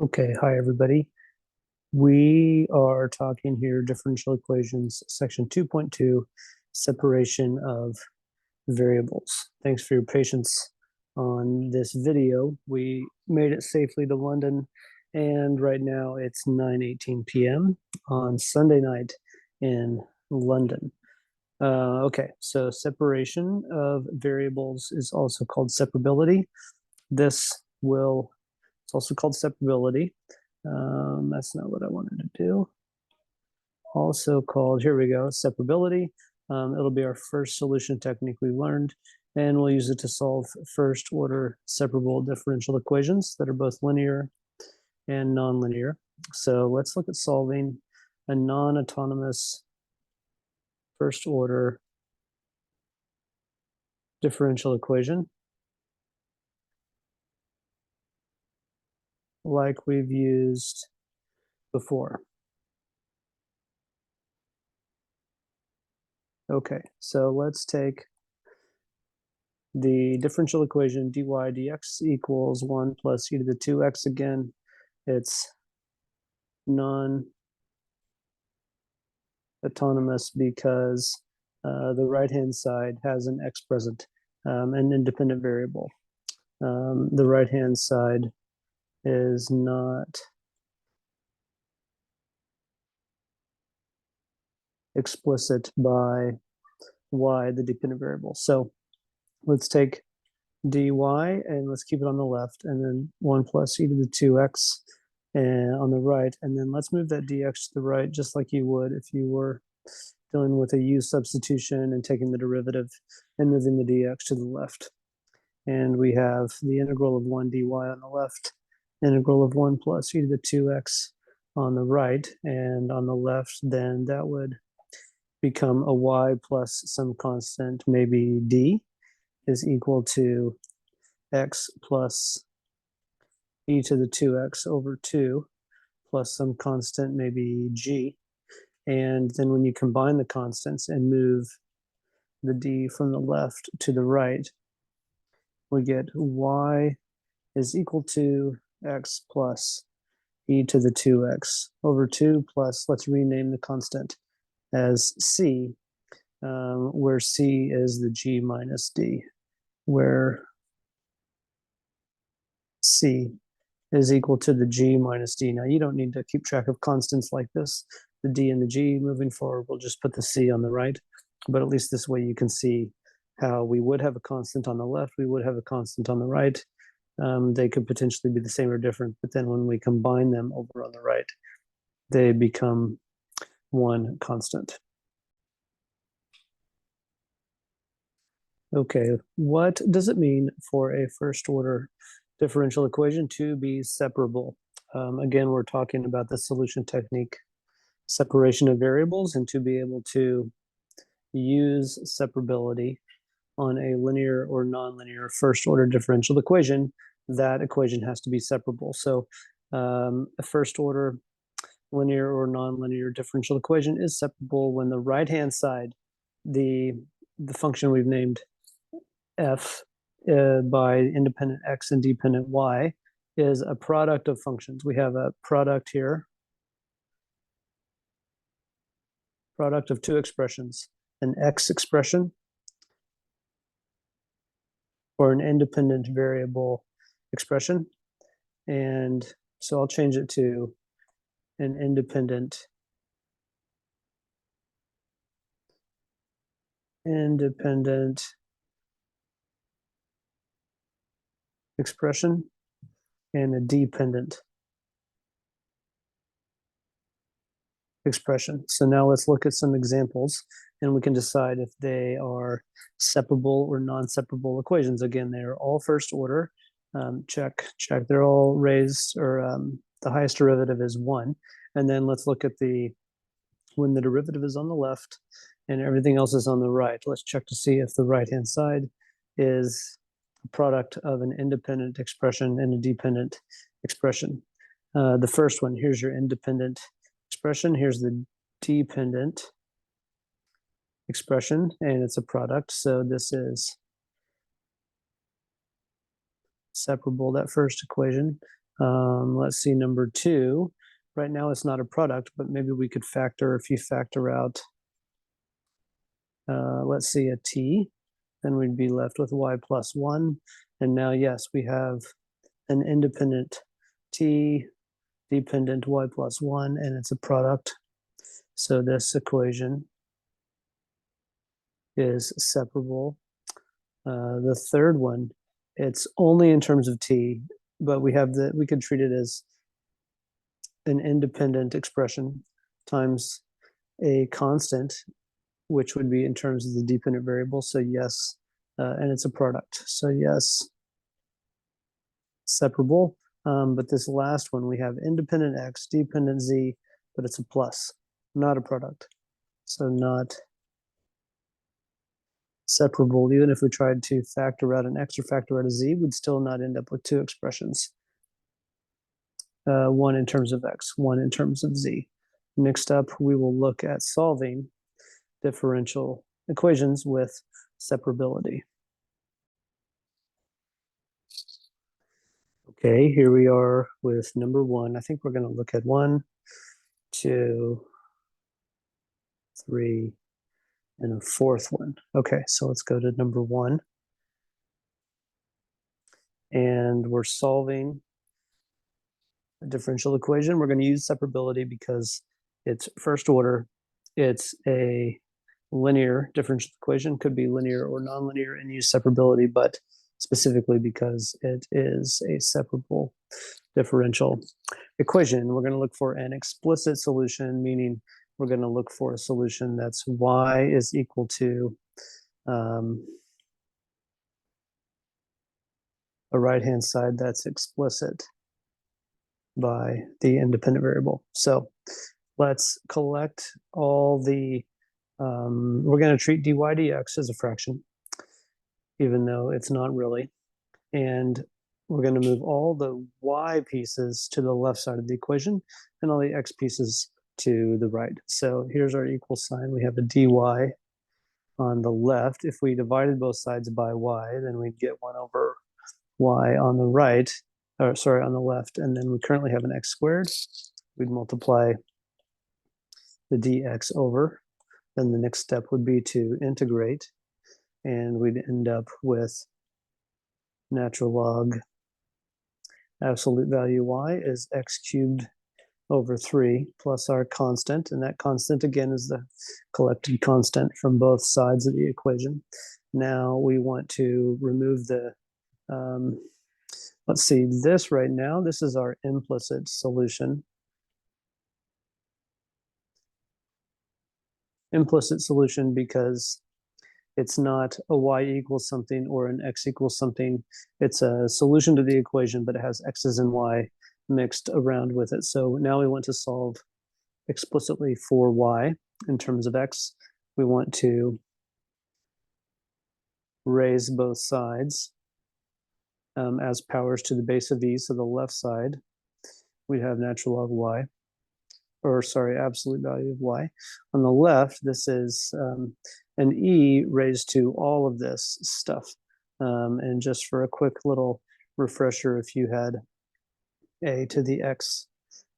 Okay, hi everybody. We are talking here differential equations, section 2.2, separation of variables. Thanks for your patience on this video. We made it safely to London, and right now it's 9:18 p.m. on Sunday night in London. Okay, so separation of variables is also called separability. It's also called separability. That's not what I wanted to do. Also called, here we go, separability. It'll be our first solution technique we learned, and we'll use it to solve first order separable differential equations that are both linear and nonlinear. So let's look at solving a non-autonomous first order differential equation like we've used before. Okay, so let's take the differential equation dy dx equals 1 plus e to the 2x. Again, it's non-autonomous because the right-hand side has an x present, an independent variable. The right-hand side is not explicit by y, the dependent variable. So let's take dy and let's keep it on the left, and then 1 plus e to the 2x and on the right, and then let's move that dx to the right just like you would if you were dealing with a u substitution and taking the derivative and moving the dx to the left. And we have the integral of 1 dy on the left, integral of 1 plus e to the 2x on the right, and on the left then that would become a y plus some constant, maybe d, is equal to x plus e to the 2x over 2 plus some constant, maybe g. And then when you combine the constants and move the d from the left to the right, we get y is equal to x plus e to the 2x over 2 plus, let's rename the constant as c, where c is the g minus d, where c is equal to the g minus d. Now, you don't need to keep track of constants like this. The d and the g moving forward, we'll just put the c on the right. But at least this way you can see how we would have a constant on the left, we would have a constant on the right. They could potentially be the same or different, but then when we combine them over on the right, they become one constant. Okay, what does it mean for a first order differential equation to be separable? Again, we're talking about the solution technique, separation of variables, and to be able to use separability on a linear or nonlinear first order differential equation, that equation has to be separable. So a first order linear or nonlinear differential equation is separable when the right-hand side, the function we've named f by independent x and dependent y, is a product of functions. We have a product here, product of two expressions, an x expression or an independent variable expression. And so I'll change it to an independent expression and a dependent expression. So now let's look at some examples and we can decide if they are separable or non-separable equations. Again, they're all first order. Check. They're all raised, or the highest derivative is 1. And then let's look at when the derivative is on the left and everything else is on the right. Let's check to see if the right-hand side is a product of an independent expression and a dependent expression. The first one, here's your independent expression. Here's the dependent expression, and it's a product. So this is separable, that first equation. Let's see, number 2. Right now it's not a product, but maybe we could factor, if you factor out, let's see, a t, then we'd be left with y plus 1. And now, yes, we have an independent t, dependent y plus 1, and it's a product. So this equation is separable. The third one, it's only in terms of t, but we could treat it as an independent expression times a constant, which would be in terms of the dependent variable. So yes, and it's a product. So yes, separable. But this last one, we have independent x, dependent z, but it's a plus, not a product. So not separable. Even if we tried to factor out an x or factor out a z, we'd still not end up with two expressions. One in terms of x, one in terms of z. Next up, we will look at solving differential equations with separability. Okay, here we are with number 1. I think we're going to look at 1, 2, 3, and a fourth one. Okay, so let's go to number 1. And we're solving a differential equation. We're going to use separability because it's first order. It's a linear differential equation, could be linear or nonlinear, and use separability, but specifically because it is a separable differential equation, we're going to look for an explicit solution, meaning we're going to look for a solution that's y is equal to a right-hand side that's explicit by the independent variable. So let's collect all the, we're going to treat dy dx as a fraction, even though it's not really. And we're going to move all the y pieces to the left side of the equation and all the x pieces to the right. So here's our equal sign. We have a dy on the left. If we divided both sides by y, then we'd get 1 over y on the right, or sorry, on the left. And then we currently have an x squared. We'd multiply the dx over. Then the next step would be to integrate, and we'd end up with natural log absolute value y is x cubed over 3 plus our constant, and that constant again is the collected constant from both sides of the equation. Now we want to remove the, let's see, this right now, this is our implicit solution. Implicit solution because it's not a y equals something or an x equals something. It's a solution to the equation, but it has x's and y mixed around with it. So now we want to solve explicitly for y in terms of x. We want to raise both sides as powers to the base of e. So the left side, we have natural log y, or sorry, absolute value of y. On the left, this is an e raised to all of this stuff. And just for a quick little refresher, if you had a to the x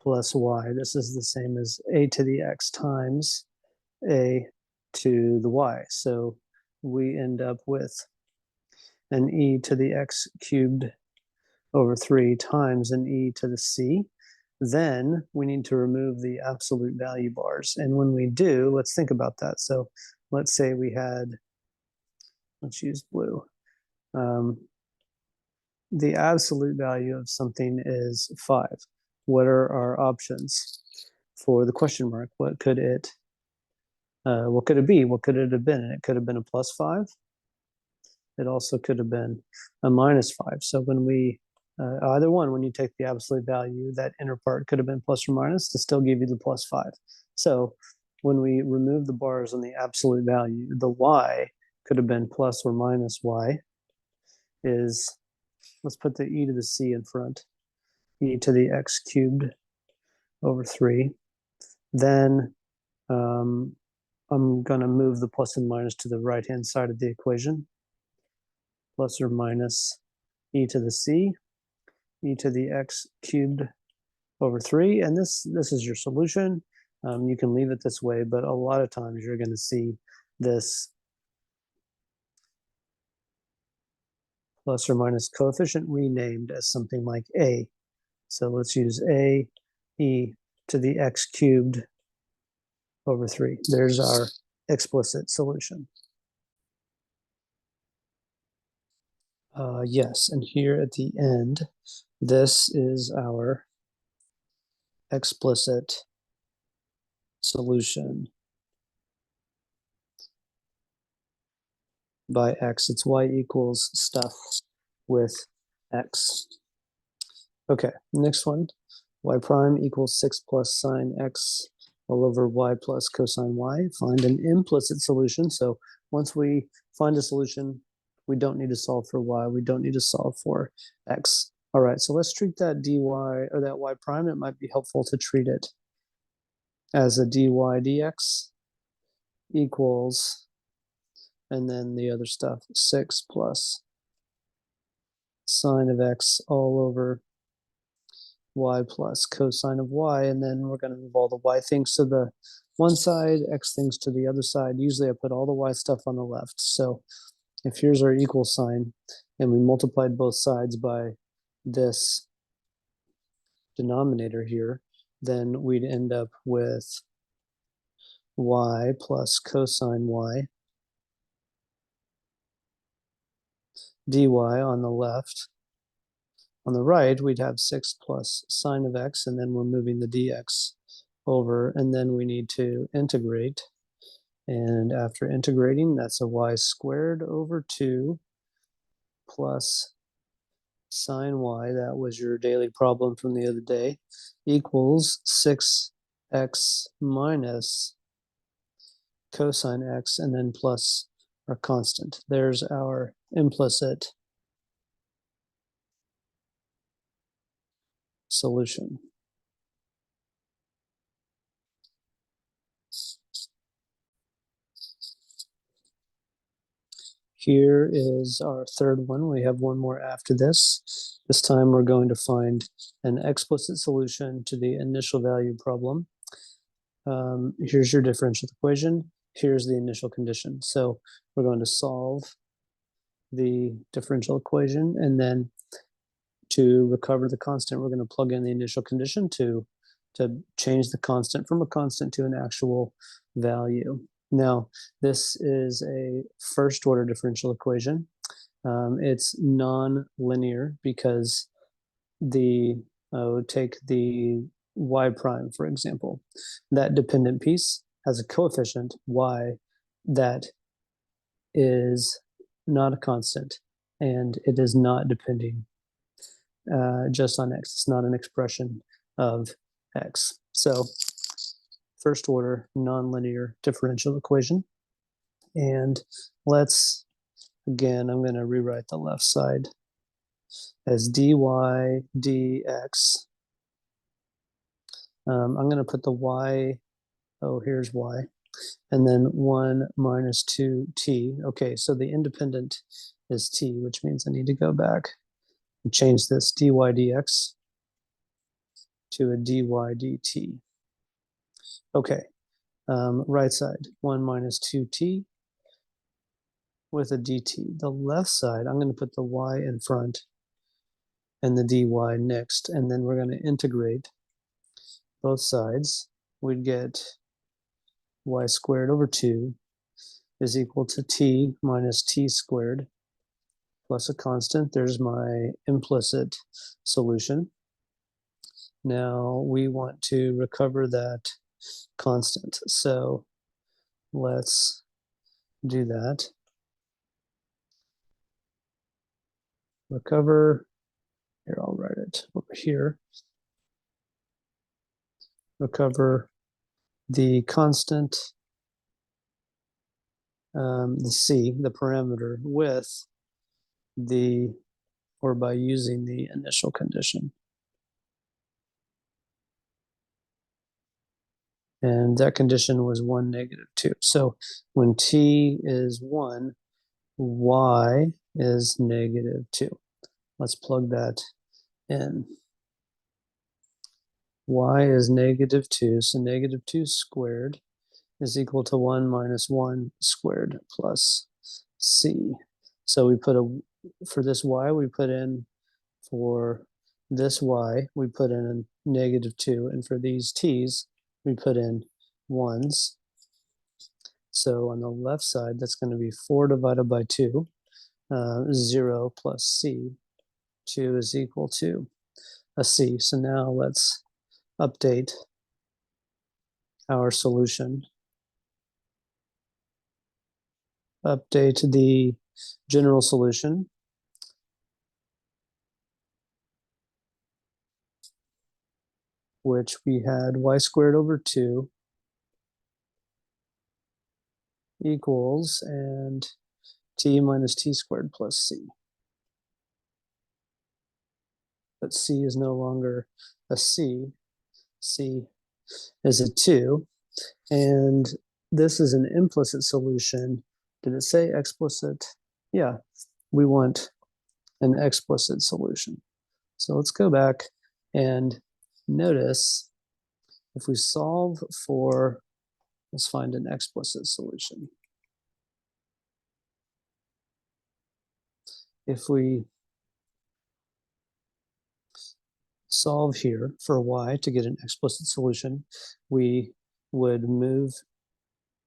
plus y, this is the same as a to the x times a to the y. So we end up with an e to the x cubed over 3 times an e to the c. Then we need to remove the absolute value bars. And when we do, let's think about that. So let's say we had, let's use blue. The absolute value of something is 5. What are our options for the question mark? What could it be? What could it have been? And it could have been a plus 5. It also could have been a minus 5. So when we, either one, when you take the absolute value, that inner part could have been plus or minus to still give you the plus 5. So when we remove the bars on the absolute value, the y could have been plus or minus y is, let's put the e to the c in front, e to the x cubed over 3. Then I'm going to move the plus and minus to the right-hand side of the equation, plus or minus e to the c. e to the x cubed over 3. And this is your solution. You can leave it this way, but a lot of times you're going to see this plus or minus coefficient renamed as something like a. So let's use a e to the x cubed over 3. There's our explicit solution. Yes, and here at the end, this is our explicit solution by x. It's y equals stuff with x. Okay, next one. Y prime equals 6 plus sine x all over y plus cosine y. Find an implicit solution. So once we find a solution, we don't need to solve for y. We don't need to solve for x. All right, so let's treat that dy or that y prime. It might be helpful to treat it as a dy dx equals, and then the other stuff, 6 plus sine of x all over y plus cosine of y, and then we're going to move all the y things to the one side, x things to the other side. Usually I put all the y stuff on the left. So if here's our equal sign, and we multiplied both sides by this denominator here, then we'd end up with y plus cosine y dy on the left. On the right, we'd have 6 plus sine of x, and then we're moving the dx over, and then we need to integrate. And after integrating, that's a y squared over 2 plus sine y, that was your daily problem from the other day, equals 6x minus cosine x, and then plus our constant. There's our implicit solution. Here is our third one. We have one more after this. This time we're going to find an explicit solution to the initial value problem. Here's your differential equation. Here's the initial condition. So we're going to solve the differential equation, and then to recover the constant, we're going to plug in the initial condition to change the constant from a constant to an actual value. Now, this is a first order differential equation. It's non-linear because take the y prime, for example. That dependent piece has a coefficient y that is not a constant, and it is not depending just on x. It's not an expression of x. So first order nonlinear differential equation. And let's, again, I'm going to rewrite the left side as dy dx. I'm going to put the y, here's y, and then 1 minus 2t. Okay, so the independent is t, which means I need to go back and change this dy dx to a dy dt. Okay, right side, 1 minus 2t with a dt. The left side, I'm going to put the y in front and the dy next, and then we're going to integrate both sides. We'd get y squared over 2 is equal to t minus t squared plus a constant. There's my implicit solution. Now we want to recover that constant. So let's do that. Recover, here I'll write it over here. Recover the constant, the c, the parameter, with the, or by using the initial condition. And that condition was 1, negative 2. So when t is 1, y is negative 2. Let's plug that n. Y is -2, so -2 squared is equal to 1 minus 1 squared plus c. So we put for this y, we put in, for this y, we put in a -2, and for these t's, we put in 1s. So on the left side, that's going to be 4 divided by 2, 0 plus c. 2 is equal to a c. So now let's update our solution. Update the general solution. Which we had y squared over 2 equals and t minus t squared plus c. But c is no longer a c. C is a 2. And this is an implicit solution. Did it say explicit? Yeah, we want an explicit solution. So let's go back and notice if we solve for, let's find an explicit solution. If we solve here for y to get an explicit solution, we would move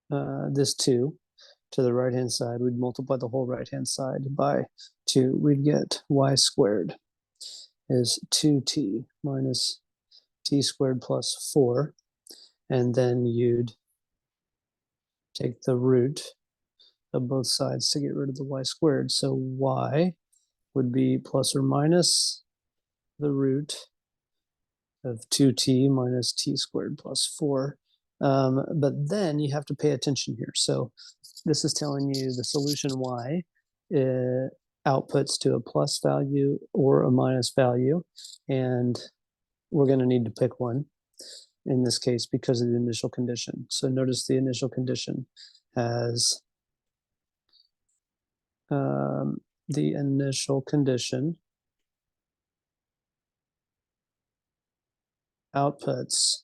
this 2 to the right-hand side. We'd multiply the whole right-hand side by 2. We'd get y squared is 2t minus t squared plus 4. And then you'd take the root of both sides to get rid of the y squared. So y would be plus or minus the root of 2t minus t squared plus 4. But then you have to pay attention here. So this is telling you the solution y outputs to a plus value or a minus value. And we're going to need to pick one in this case because of the initial condition. So notice the initial condition has the initial condition outputs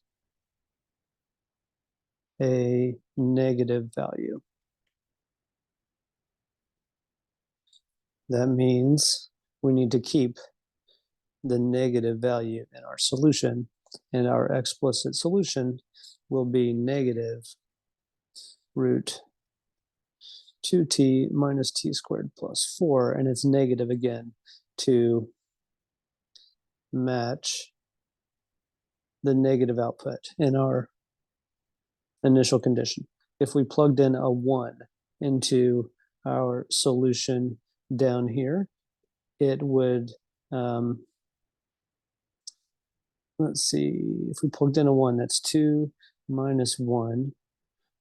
a negative value. That means we need to keep the negative value in our solution, and our explicit solution will be negative root 2t minus t squared plus 4, and it's negative again to match the negative output in our initial condition. If we plugged in a 1 into our solution down here, it would, let's see, if we plugged in a 1, that's 2 minus 1,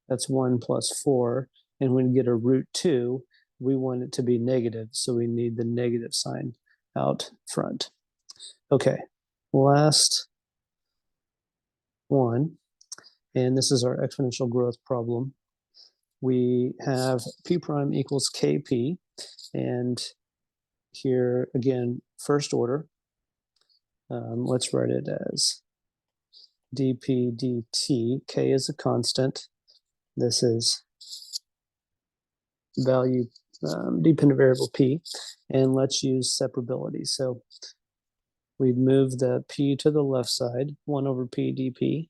that's 1 plus 4, and when we get a root 2, we want it to be negative, so we need the negative sign out front. Okay, last one, and this is our exponential growth problem. We have p prime equals kp, and here again, first order, let's write it as dp dt. K is a constant. This is value dependent variable p, and let's use separability. So we'd move the p to the left side, 1 over p dp.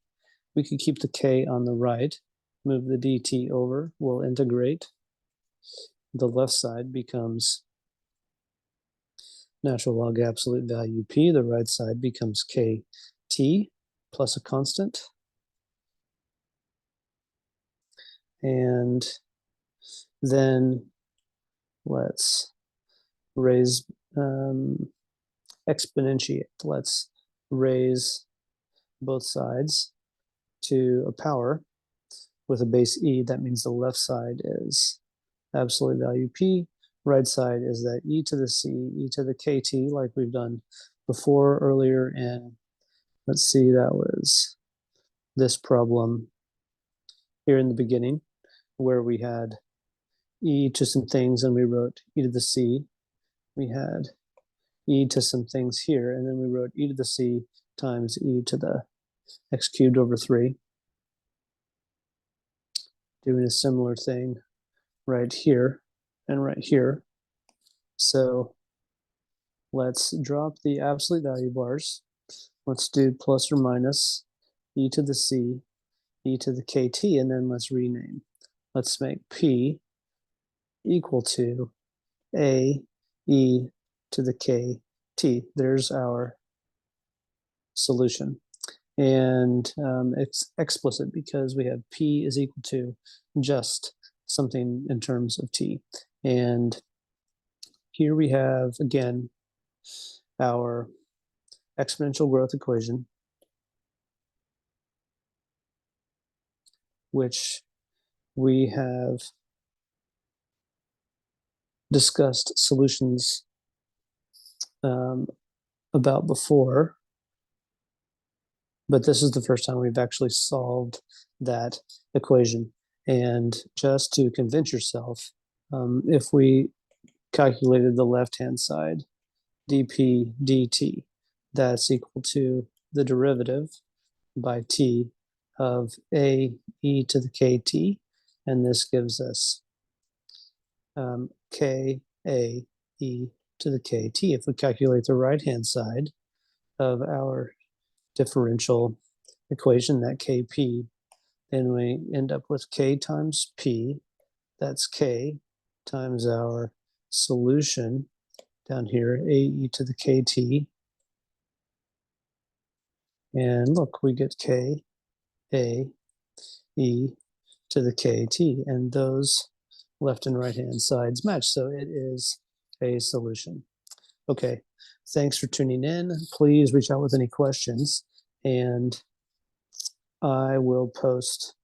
We could keep the k on the right, move the dt over, we'll integrate. The left side becomes natural log absolute value p, the right side becomes kt plus a constant. And then let's raise exponentiate. Let's raise both sides to a power with a base e. That means the left side is absolute value p, right side is that e to the c, e to the kt, like we've done before earlier. And let's see, that was this problem here in the beginning where we had e to some things and we wrote e to the c. We had e to some things here, and then we wrote e to the c times e to the x cubed over 3. Doing a similar thing right here and right here. So let's drop the absolute value bars. Let's do plus or minus e to the c, e to the kt, and then let's rename. Let's make p equal to a e to the kt. There's our solution. And it's explicit because we have p is equal to just something in terms of t. And here we have, again, our exponential growth equation, which we have discussed solutions about before, but this is the first time we've actually solved that equation. And just to convince yourself, if we calculated the left-hand side, dp dt, that's equal to the derivative by t of a e to the kt, and this gives us k a e to the kt. If we calculate the right-hand side of our differential equation, that kp, then we end up with k times p, that's k times our solution down here, a e to the kt, and look, we get k a e to the kt, and those left and right hand sides match, so it is a solution. Okay, thanks for tuning in. Please reach out with any questions, and I will post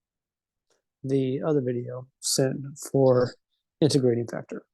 the other video sent for integrating factor.